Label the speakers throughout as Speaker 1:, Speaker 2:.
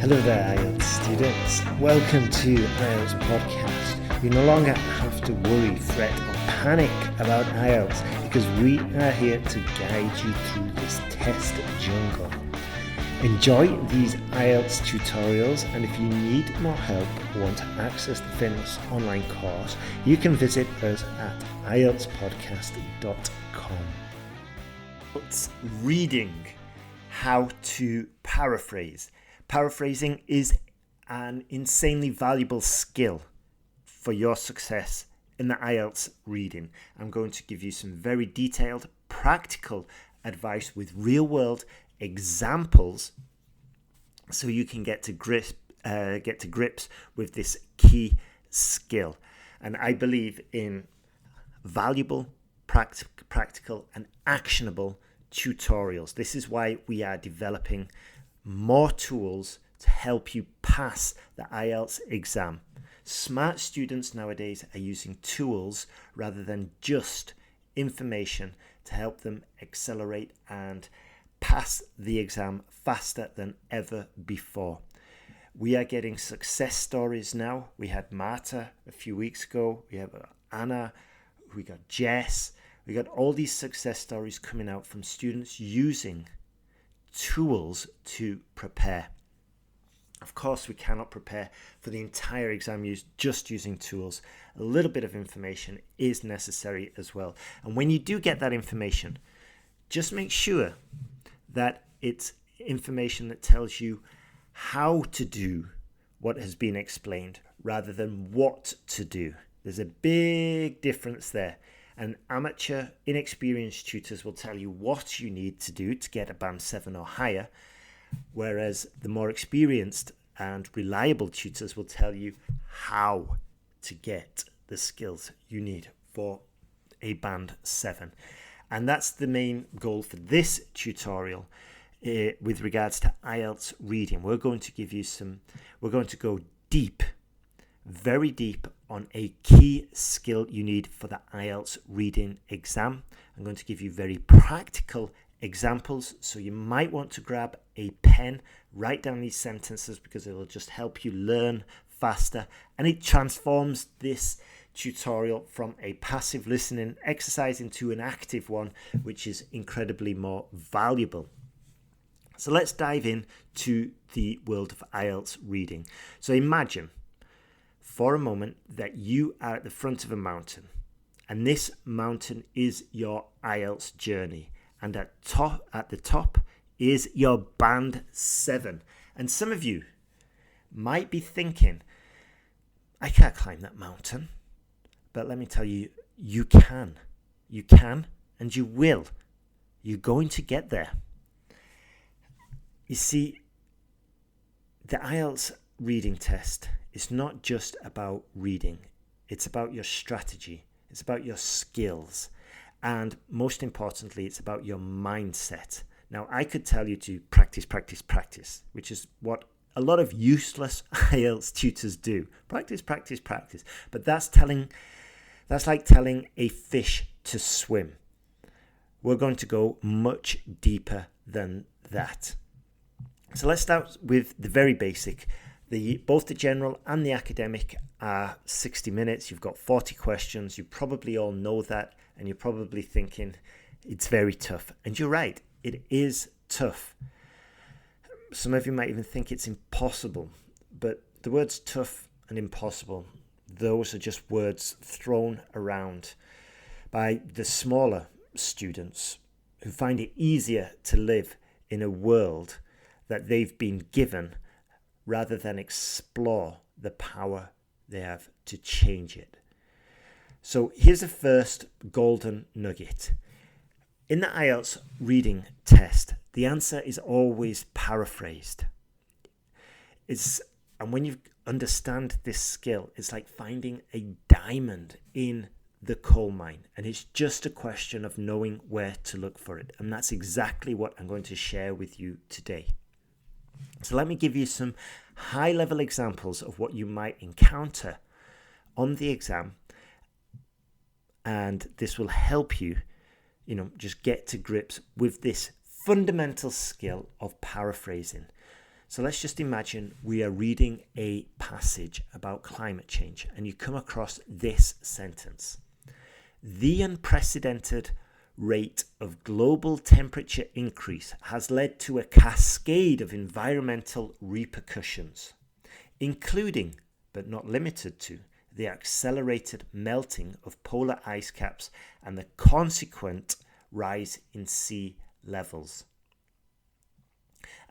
Speaker 1: Hello there, IELTS students. Welcome to IELTS Podcast. You no longer have to worry, fret, or panic about IELTS because we are here to guide you through this test jungle. Enjoy these IELTS tutorials, and if you need more help or want to access the famous online course, you can visit us at IELTSPodcast.com. It's reading. How to paraphrase. Paraphrasing is an insanely valuable skill for your success in the IELTS reading. I'm going to give you some very detailed, practical advice with real-world examples so you can get to grips with this key skill. And I believe in valuable, practical, and actionable tutorials. This is why we are developing more tools to help you pass the IELTS exam. Smart students nowadays are using tools rather than just information to help them accelerate and pass the exam faster than ever before. We are getting success stories now. We had Marta a few weeks ago. We have Anna. We got Jess. We got all these success stories coming out from students using tools to prepare. Of course, we cannot prepare for the entire exam just using tools. A little bit of information is necessary as well. And when you do get that information, just make sure that it's information that tells you how to do what has been explained rather than what to do. There's a big difference there. And amateur, inexperienced tutors will tell you what you need to do to get a band 7 or higher, whereas the more experienced and reliable tutors will tell you how to get the skills you need for a band 7. And that's the main goal for this tutorial with regards to IELTS reading. We're going to go deep, very deep on a key skill you need for the IELTS reading exam. I'm going to give you very practical examples, so you might want to grab a pen, write down these sentences because it will just help you learn faster, and it transforms this tutorial from a passive listening exercise into an active one, which is incredibly more valuable. So let's dive into the world of IELTS reading. So imagine for a moment that you are at the front of a mountain, and this mountain is your IELTS journey, and at the top is your band 7. And some of you might be thinking, I can't climb that mountain. But let me tell you, you can and you will. You're going to get there. You see, the IELTS reading test is not just about reading. It's about your strategy. It's about your skills. And most importantly, it's about your mindset. Now, I could tell you to practice, practice, practice, which is what a lot of useless IELTS tutors do. Practice, practice, practice. But that's like telling a fish to swim. We're going to go much deeper than that. So let's start with the very basic. Both the general and the academic are 60 minutes. You've got 40 questions. You probably all know that, and you're probably thinking it's very tough. And you're right, it is tough. Some of you might even think it's impossible, but the words tough and impossible, those are just words thrown around by the smaller students who find it easier to live in a world that they've been given rather than explore the power they have to change it. So here's the first golden nugget. In the IELTS reading test, the answer is always paraphrased. And when you understand this skill, it's like finding a diamond in the coal mine. And it's just a question of knowing where to look for it. And that's exactly what I'm going to share with you today. So let me give you some high-level examples of what you might encounter on the exam, and this will help you, just get to grips with this fundamental skill of paraphrasing. So let's just imagine we are reading a passage about climate change and you come across this sentence. The unprecedented rate of global temperature increase has led to a cascade of environmental repercussions, including, but not limited to, the accelerated melting of polar ice caps and the consequent rise in sea levels.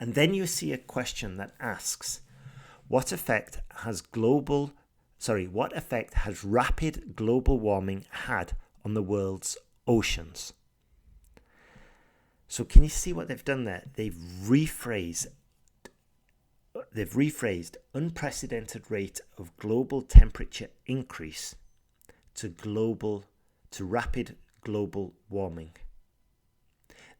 Speaker 1: And then you see a question that asks, what effect has rapid global warming had on the world's oceans? So can you see what they've done there? They've rephrased unprecedented rate of global temperature increase to rapid global warming.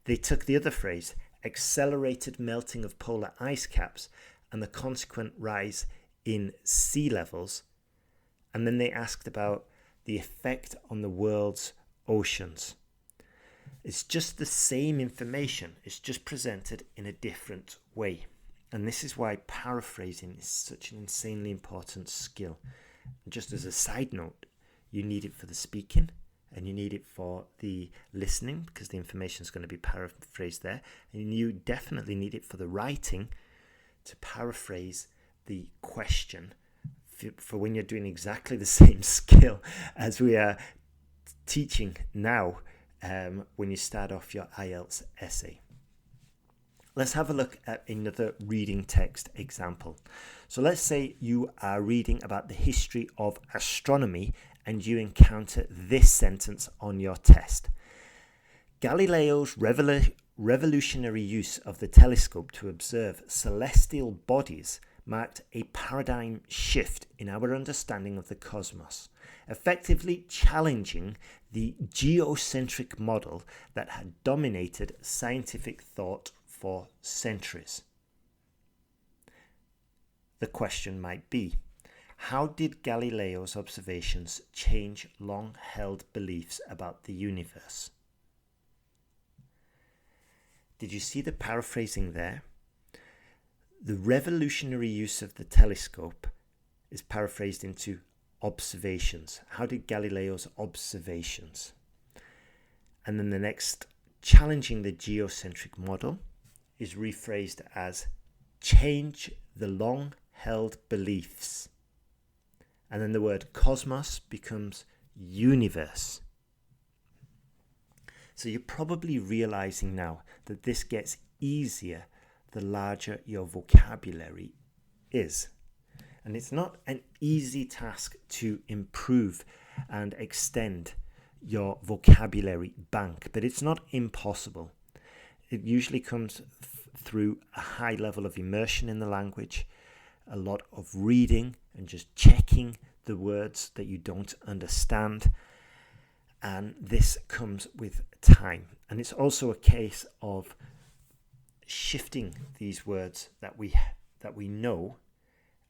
Speaker 1: They took the other phrase, accelerated melting of polar ice caps and the consequent rise in sea levels, and then they asked about the effect on the world's oceans. It's just the same information, it's just presented in a different way. And this is why paraphrasing is such an insanely important skill. Just as a side note, you need it for the speaking and you need it for the listening because the information is going to be paraphrased there. And you definitely need it for the writing to paraphrase the question for when you're doing exactly the same skill as we are teaching now when you start off your IELTS essay. Let's have a look at another reading text example. So let's say you are reading about the history of astronomy and you encounter this sentence on your test. Galileo's revolutionary use of the telescope to observe celestial bodies marked a paradigm shift in our understanding of the cosmos, effectively challenging the geocentric model that had dominated scientific thought for centuries. The question might be, how did Galileo's observations change long-held beliefs about the universe? Did you see the paraphrasing there? The revolutionary use of the telescope is paraphrased into observations. How did Galileo's observations? And then the next, challenging the geocentric model, is rephrased as change the long-held beliefs. And then the word cosmos becomes universe. So you're probably realizing now that this gets easier the larger your vocabulary is. And it's not an easy task to improve and extend your vocabulary bank, but it's not impossible. It usually comes through a high level of immersion in the language, a lot of reading and just checking the words that you don't understand. And this comes with time. And it's also a case of shifting these words that we know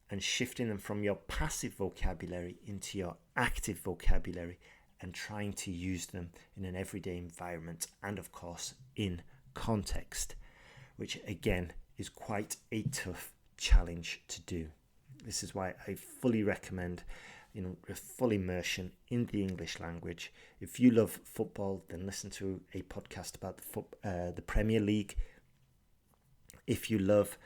Speaker 1: and shifting them from your passive vocabulary into your active vocabulary and trying to use them in an everyday environment and, of course, in context, which again is quite a tough challenge to do. This is why I fully recommend a full immersion in the English language. If you love football, then listen to a podcast about the Premier League. If you love,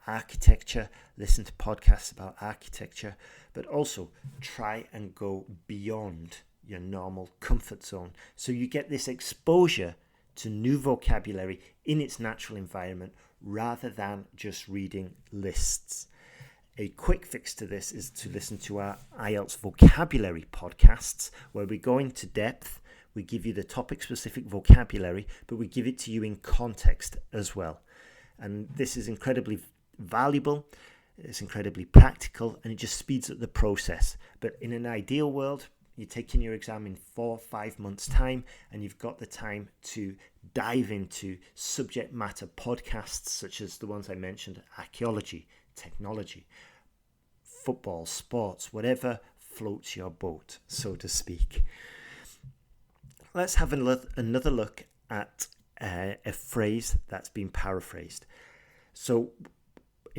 Speaker 1: architecture, listen to podcasts about architecture, but also try and go beyond your normal comfort zone so you get this exposure to new vocabulary in its natural environment rather than just reading lists. A quick fix to this is to listen to our IELTS vocabulary podcasts, where we go into depth, we give you the topic-specific vocabulary, but we give it to you in context as well. And this is incredibly valuable, it's incredibly practical, and it just speeds up the process. But in an ideal world, you're taking your exam in 4 or 5 months' time, and you've got the time to dive into subject matter podcasts such as the ones I mentioned, archaeology, technology, football, sports, whatever floats your boat, so to speak. Let's have another look at a phrase that's been paraphrased. So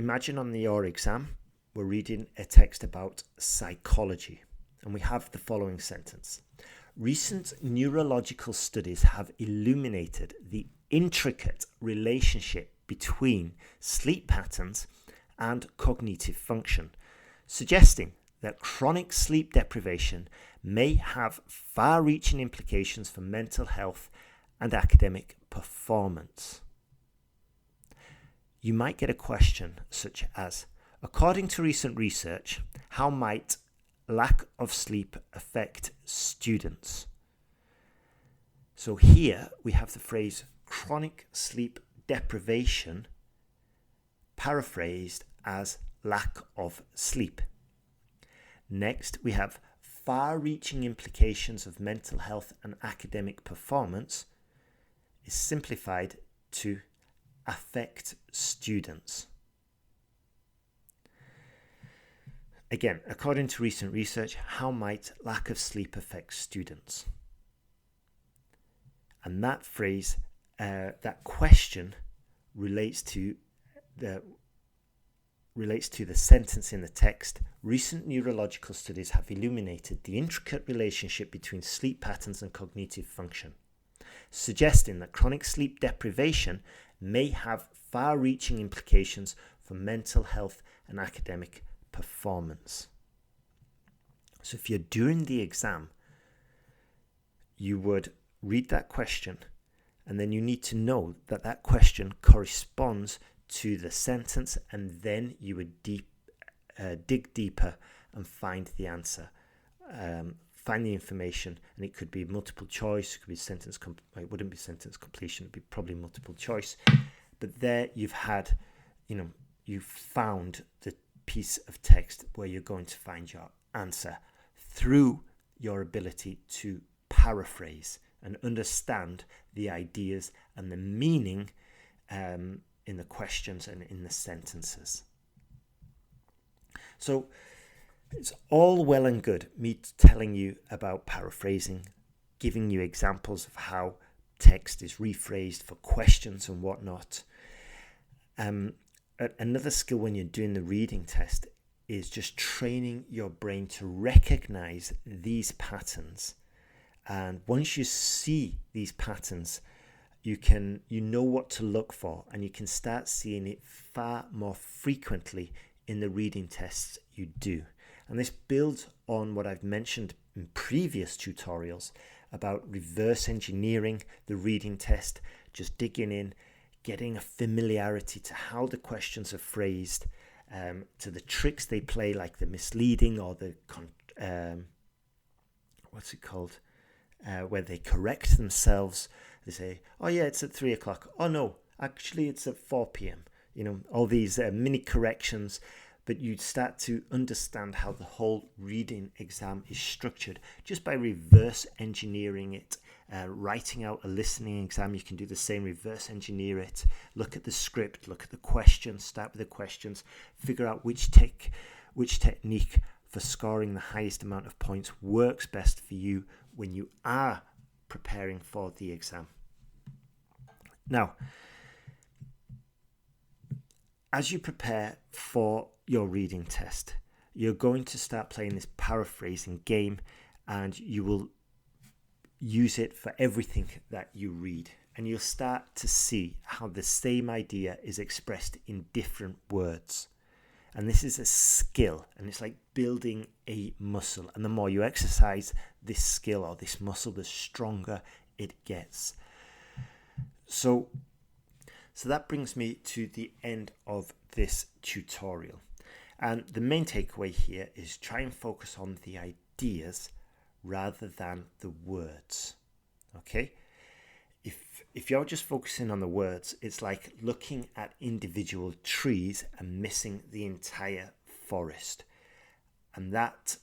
Speaker 1: imagine on your exam, we're reading a text about psychology, and we have the following sentence. Recent neurological studies have illuminated the intricate relationship between sleep patterns and cognitive function, suggesting that chronic sleep deprivation may have far-reaching implications for mental health and academic performance. You might get a question such as, according to recent research, how might lack of sleep affect students? So here we have the phrase chronic sleep deprivation paraphrased as lack of sleep. Next, we have far-reaching implications of mental health and academic performance is simplified to affect students. Again, according to recent research, how might lack of sleep affect students? And that phrase, that question relates to the sentence in the text. Recent neurological studies have illuminated the intricate relationship between sleep patterns and cognitive function, suggesting that chronic sleep deprivation may have far-reaching implications for mental health and academic performance. So if you're doing the exam, you would read that question, and then you need to know that that question corresponds to the sentence, and then you would dig deeper and find the answer, find the information. And it could be multiple choice, it could be sentence it wouldn't be sentence completion, it'd be probably multiple choice, but there you've found the piece of text where you're going to find your answer through your ability to paraphrase and understand the ideas and the meaning in the questions and in the sentences. So it's all well and good me telling you about paraphrasing, giving you examples of how text is rephrased for questions and whatnot. Another skill when you're doing the reading test is just training your brain to recognize these patterns. And once you see these patterns, you know what to look for, and you can start seeing it far more frequently in the reading tests you do. And this builds on what I've mentioned in previous tutorials about reverse engineering the reading test, just digging in, getting a familiarity to how the questions are phrased, to the tricks they play, like the misleading or the where they correct themselves. They say, oh yeah, it's at 3 o'clock. Oh no, actually it's at 4 p.m. All these mini corrections, but you start to understand how the whole reading exam is structured just by reverse engineering it. Writing out a listening exam, you can do the same, reverse engineer it, look at the script, look at the questions, start with the questions, figure out which technique for scoring the highest amount of points works best for you when you are preparing for the exam. Now, as you prepare for your reading test, you're going to start playing this paraphrasing game, and you will use it for everything that you read. And you'll start to see how the same idea is expressed in different words. And this is a skill, and it's like building a muscle. And the more you exercise this skill or this muscle, the stronger it gets. So that brings me to the end of this tutorial. And the main takeaway here is try and focus on the ideas rather than the words. Okay? If you're just focusing on the words, it's like looking at individual trees and missing the entire forest. And that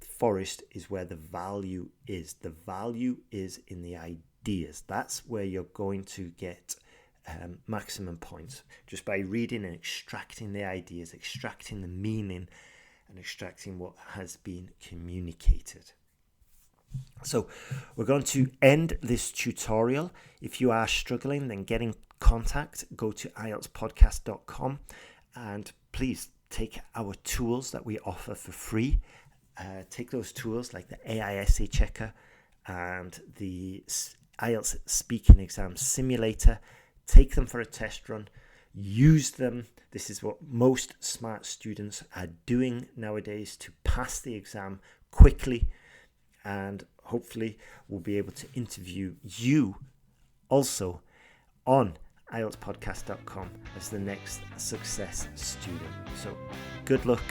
Speaker 1: forest is where the value is. The value is in the ideas. That's where you're going to get maximum points, just by reading and extracting the ideas, extracting the meaning, and extracting what has been communicated. So we're going to end this tutorial. If you are struggling, then get in contact. Go to IELTSPodcast.com And please take our tools that we offer for free. Take those tools like the AI essay checker and the IELTS speaking exam simulator. Take them for a test run. Use them. This is what most smart students are doing nowadays to pass the exam quickly. And hopefully we'll be able to interview you also on IELTSPodcast.com as the next success student. So good luck,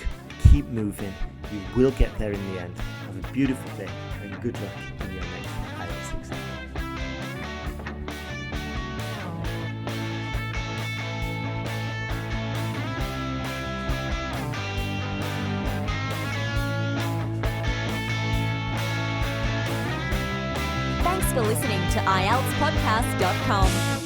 Speaker 1: keep moving, you will get there in the end. Have a beautiful day and good luck in your next IELTS exam.
Speaker 2: Thanks for listening to IELTSPodcast.com.